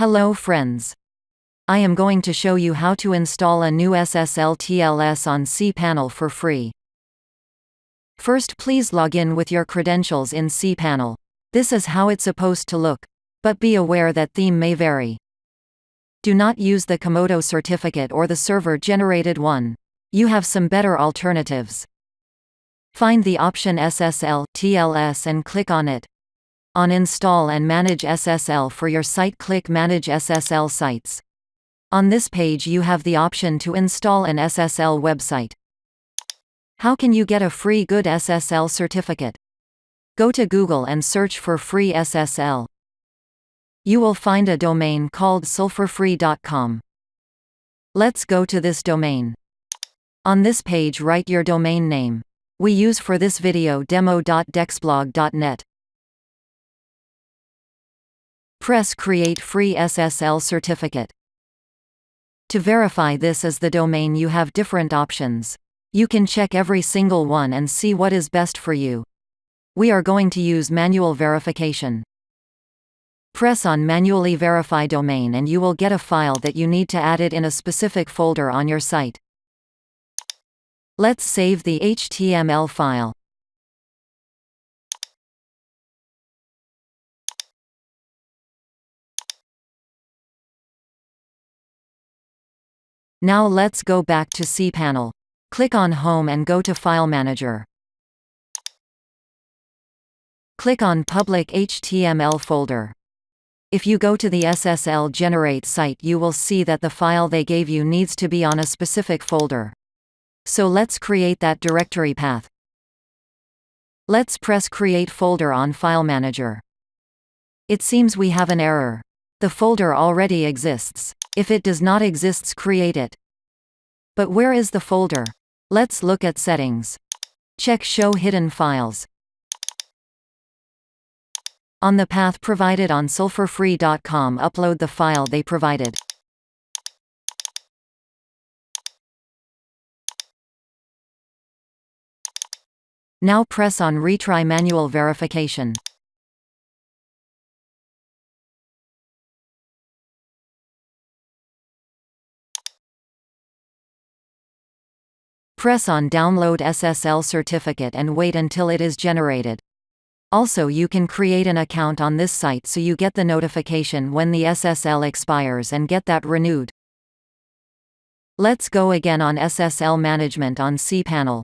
Hello friends. I am going to show you how to install a new SSL TLS on Cpanel for free. First, please log in with your credentials in Cpanel. This is how it's supposed to look, but be aware that theme may vary. Do not use the Comodo certificate or the server-generated one. You have some better alternatives. Find the option SSL TLS and click on it. On Install and Manage SSL for your site, click Manage SSL Sites. On this page you have the option to install an SSL website. How can you get a free good SSL certificate? Go to Google and search for free SSL. You will find a domain called sulfurfree.com. Let's go to this domain. On this page write your domain name. We use for this video demo.dexblog.net. Press Create Free SSL Certificate. To verify this as the domain, you have different options. You can check every single one and see what is best for you. We are going to use manual verification. Press on Manually Verify Domain and you will get a file that you need to add it in a specific folder on your site. Let's save the HTML file. Now let's go back to Cpanel. Click on Home and go to File Manager. Click on Public HTML folder. If you go to the SSL Generate site, you will see that the file they gave you needs to be on a specific folder. So let's create that directory path. Let's press Create Folder on File Manager. It seems we have an error. The folder already exists. If it does not exist, create it. But where is the folder? Let's look at Settings. Check Show Hidden Files. On the path provided on sulfurfree.com, upload the file they provided. Now press on Retry Manual Verification. Press on Download SSL Certificate and wait until it is generated. Also, you can create an account on this site so you get the notification when the SSL expires and get that renewed. Let's go again on SSL Management on Cpanel.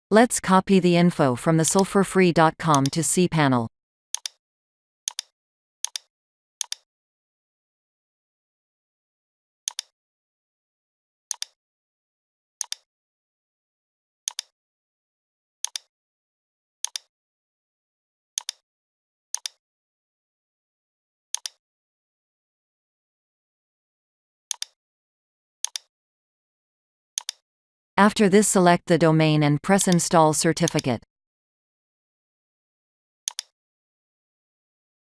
Let's copy the info from the sulfurfree.com to Cpanel. After this, select the domain and press Install Certificate.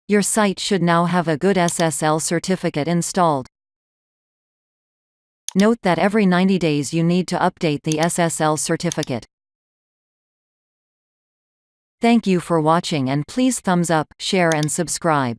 Your site should now have a good SSL certificate installed. Note that every 90 days you need to update the SSL certificate. Thank you for watching and please thumbs up, share and subscribe.